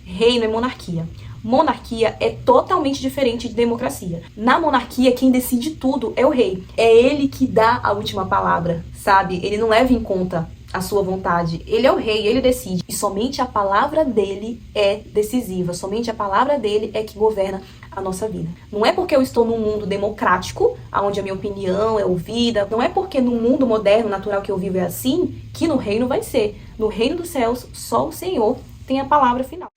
Reino é monarquia. Monarquia é totalmente diferente de democracia. Na monarquia, quem decide tudo é o rei. É ele que dá a última palavra, sabe? Ele não leva em conta a sua vontade. Ele é o rei, ele decide. E somente a palavra dele é decisiva. Somente a palavra dele é que governa a nossa vida. Não é porque eu estou num mundo democrático, onde a minha opinião é ouvida. Não é porque no mundo moderno, natural que eu vivo é assim, que no reino vai ser. No reino dos céus, só o Senhor tem a palavra final.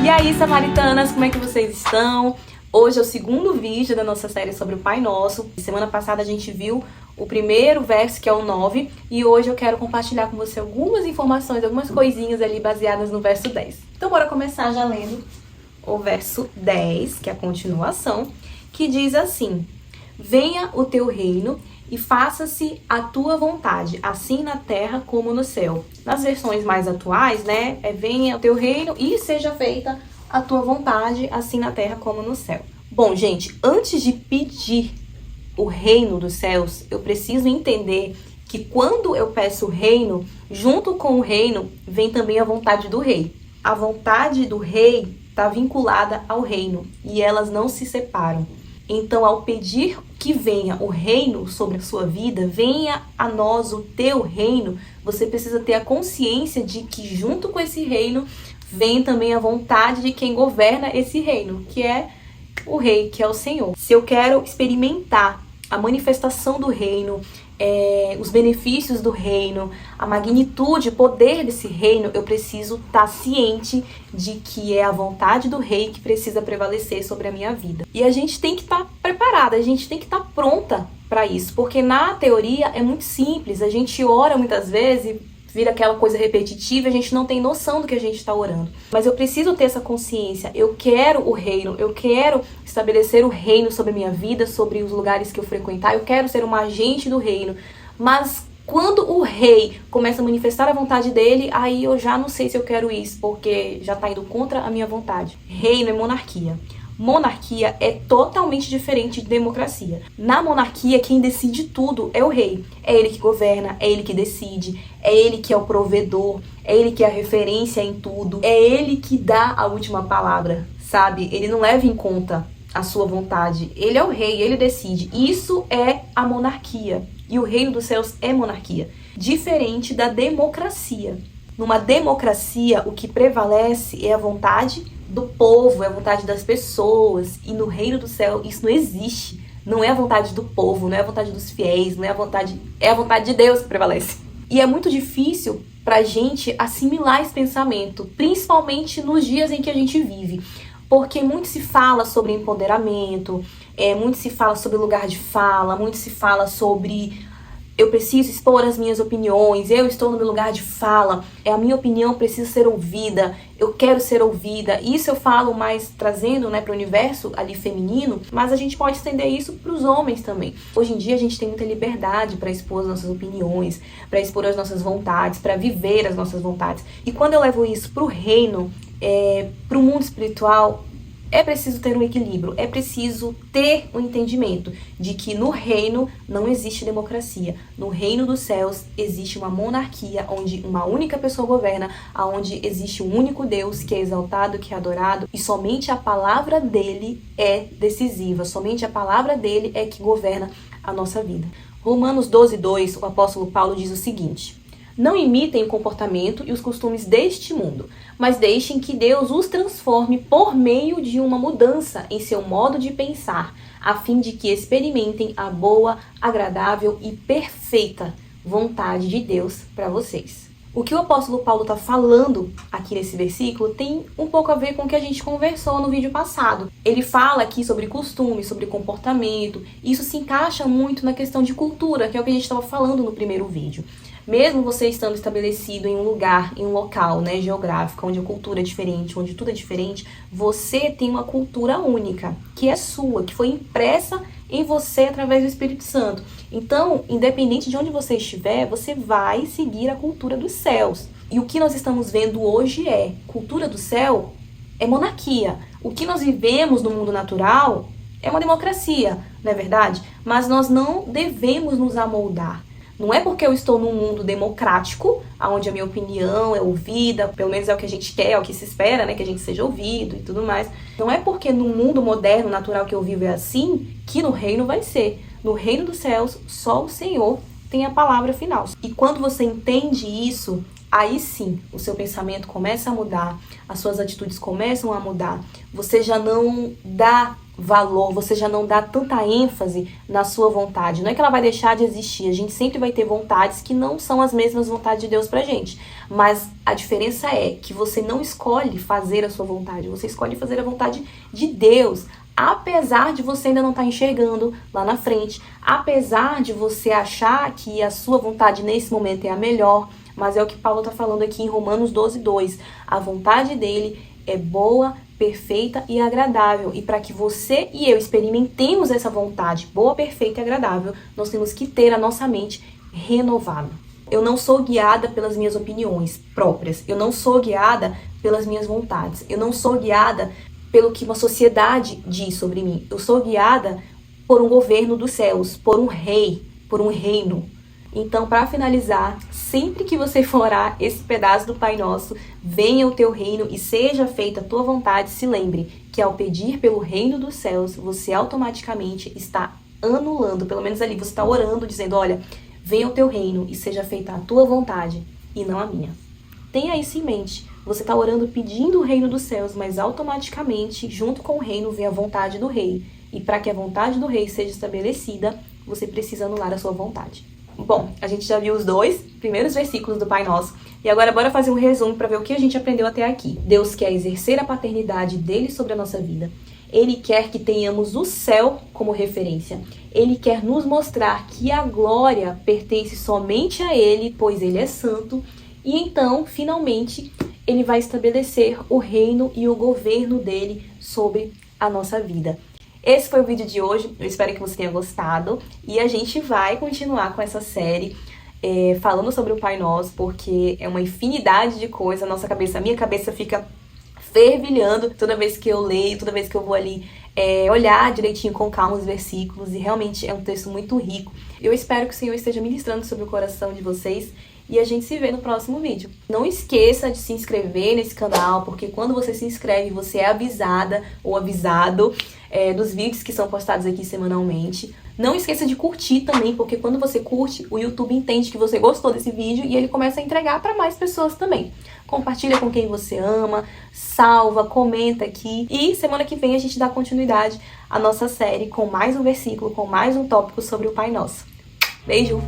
E aí, samaritanas, como é que vocês estão? Hoje é o segundo vídeo da nossa série sobre o Pai Nosso. Semana passada a gente viu o primeiro verso, que é o 9, e hoje eu quero compartilhar com você algumas informações, algumas coisinhas ali baseadas no verso 10. Então bora começar já lendo o verso 10, que é a continuação, que diz assim: venha o teu reino e faça-se a tua vontade, assim na terra como no céu. Nas versões mais atuais, né, venha o teu reino e seja feita a tua vontade, assim na terra como no céu. Bom, gente, antes de pedir o reino dos céus, eu preciso entender que quando eu peço o reino, junto com o reino, vem também a vontade do rei. A vontade do rei está vinculada ao reino e elas não se separam. Então, ao pedir que venha o reino sobre a sua vida, venha a nós o teu reino, você precisa ter a consciência de que junto com esse reino vem também a vontade de quem governa esse reino, que é o rei, que é o Senhor. Se eu quero experimentar a manifestação do reino, os benefícios do reino, a magnitude, o poder desse reino, eu preciso estar ciente de que é a vontade do rei que precisa prevalecer sobre a minha vida. E a gente tem que estar preparada, a gente tem que estar pronta para isso, porque na teoria é muito simples, a gente ora muitas vezes, vira aquela coisa repetitiva, a gente não tem noção do que a gente está orando. Mas eu preciso ter essa consciência, eu quero o reino, eu quero estabelecer o reino sobre a minha vida, sobre os lugares que eu frequentar, eu quero ser uma agente do reino. Mas quando o rei começa a manifestar a vontade dele, aí eu já não sei se eu quero isso, porque já está indo contra a minha vontade. Reino é monarquia. Monarquia é totalmente diferente de democracia. Na monarquia, quem decide tudo é o rei. É ele que governa, é ele que decide, é ele que é o provedor, é ele que é a referência em tudo, é ele que dá a última palavra, sabe? Ele não leva em conta a sua vontade. Ele é o rei, ele decide. Isso é a monarquia. E o reino dos céus é monarquia. Diferente da democracia. Numa democracia, o que prevalece é a vontade do povo, é a vontade das pessoas. E no reino do céu isso não existe. Não é a vontade do povo, não é a vontade dos fiéis, não é a vontade de Deus que prevalece. E é muito difícil pra gente assimilar esse pensamento, principalmente nos dias em que a gente vive. Porque muito se fala sobre empoderamento, muito se fala sobre lugar de fala, muito se fala sobre eu preciso expor as minhas opiniões, eu estou no meu lugar de fala, a minha opinião precisa ser ouvida, eu quero ser ouvida. Isso eu falo mais trazendo, né, para o universo ali feminino, mas a gente pode estender isso para os homens também. Hoje em dia a gente tem muita liberdade para expor as nossas opiniões, para expor as nossas vontades, para viver as nossas vontades. E quando eu levo isso para o reino, para o mundo espiritual, é preciso ter um equilíbrio, é preciso ter um entendimento de que no reino não existe democracia. No reino dos céus existe uma monarquia onde uma única pessoa governa, onde existe um único Deus que é exaltado, que é adorado, e somente a palavra dele é decisiva, somente a palavra dele é que governa a nossa vida. Romanos 12:2, o apóstolo Paulo diz o seguinte: não imitem o comportamento e os costumes deste mundo, mas deixem que Deus os transforme por meio de uma mudança em seu modo de pensar, a fim de que experimentem a boa, agradável e perfeita vontade de Deus para vocês. O que o apóstolo Paulo está falando aqui nesse versículo tem um pouco a ver com o que a gente conversou no vídeo passado. Ele fala aqui sobre costume, sobre comportamento. Isso se encaixa muito na questão de cultura, que é o que a gente estava falando no primeiro vídeo. Mesmo você estando estabelecido em um lugar, em um local, né, geográfico, onde a cultura é diferente, onde tudo é diferente, você tem uma cultura única, que é sua, que foi impressa em você através do Espírito Santo. Então, independente de onde você estiver, você vai seguir a cultura dos céus. E o que nós estamos vendo hoje cultura do céu é monarquia. O que nós vivemos no mundo natural é uma democracia, não é verdade? Mas nós não devemos nos amoldar. Não é porque eu estou num mundo democrático, onde a minha opinião é ouvida, pelo menos é o que a gente quer, é o que se espera, né, que a gente seja ouvido e tudo mais. Não é porque no mundo moderno, natural que eu vivo é assim, que no reino vai ser. No reino dos céus, só o Senhor tem a palavra final. E quando você entende isso, aí sim, o seu pensamento começa a mudar, as suas atitudes começam a mudar. Você já não dá valor, você já não dá tanta ênfase na sua vontade. Não é que ela vai deixar de existir, a gente sempre vai ter vontades que não são as mesmas vontades de Deus pra gente. Mas a diferença é que você não escolhe fazer a sua vontade, você escolhe fazer a vontade de Deus. Apesar de você ainda não estar enxergando lá na frente, apesar de você achar que a sua vontade nesse momento é a melhor, mas é o que Paulo está falando aqui em Romanos 12:2. A vontade dele é boa, perfeita e agradável. E para que você e eu experimentemos essa vontade boa, perfeita e agradável, nós temos que ter a nossa mente renovada. Eu não sou guiada pelas minhas opiniões próprias. Eu não sou guiada pelas minhas vontades. Eu não sou guiada pelo que uma sociedade diz sobre mim. Eu sou guiada por um governo dos céus, por um rei, por um reino. Então, para finalizar, sempre que você for orar esse pedaço do Pai Nosso, venha o teu reino e seja feita a tua vontade, se lembre que ao pedir pelo reino dos céus, você automaticamente está anulando, pelo menos ali você está orando, dizendo, olha, venha o teu reino e seja feita a tua vontade e não a minha. Tenha isso em mente. Você está orando pedindo o reino dos céus, mas automaticamente, junto com o reino, vem a vontade do rei. E para que a vontade do rei seja estabelecida, você precisa anular a sua vontade. Bom, a gente já viu os 2 primeiros versículos do Pai Nosso. E agora bora fazer um resumo para ver o que a gente aprendeu até aqui. Deus quer exercer a paternidade dele sobre a nossa vida. Ele quer que tenhamos o céu como referência. Ele quer nos mostrar que a glória pertence somente a ele, pois ele é santo. E então, finalmente, ele vai estabelecer o reino e o governo dele sobre a nossa vida. Esse foi o vídeo de hoje, eu espero que você tenha gostado. E a gente vai continuar com essa série falando sobre o Pai Nosso, porque é uma infinidade de coisas. A minha cabeça fica fervilhando toda vez que eu leio, toda vez que eu vou ali olhar direitinho com calma os versículos. E realmente é um texto muito rico. Eu espero que o Senhor esteja ministrando sobre o coração de vocês. E a gente se vê no próximo vídeo. Não esqueça de se inscrever nesse canal, porque quando você se inscreve, você é avisada ou avisado dos vídeos que são postados aqui semanalmente. Não esqueça de curtir também, porque quando você curte, o YouTube entende que você gostou desse vídeo e ele começa a entregar para mais pessoas também. Compartilha com quem você ama, salva, comenta aqui. E semana que vem a gente dá continuidade à nossa série com mais um versículo, com mais um tópico sobre o Pai Nosso. Beijo!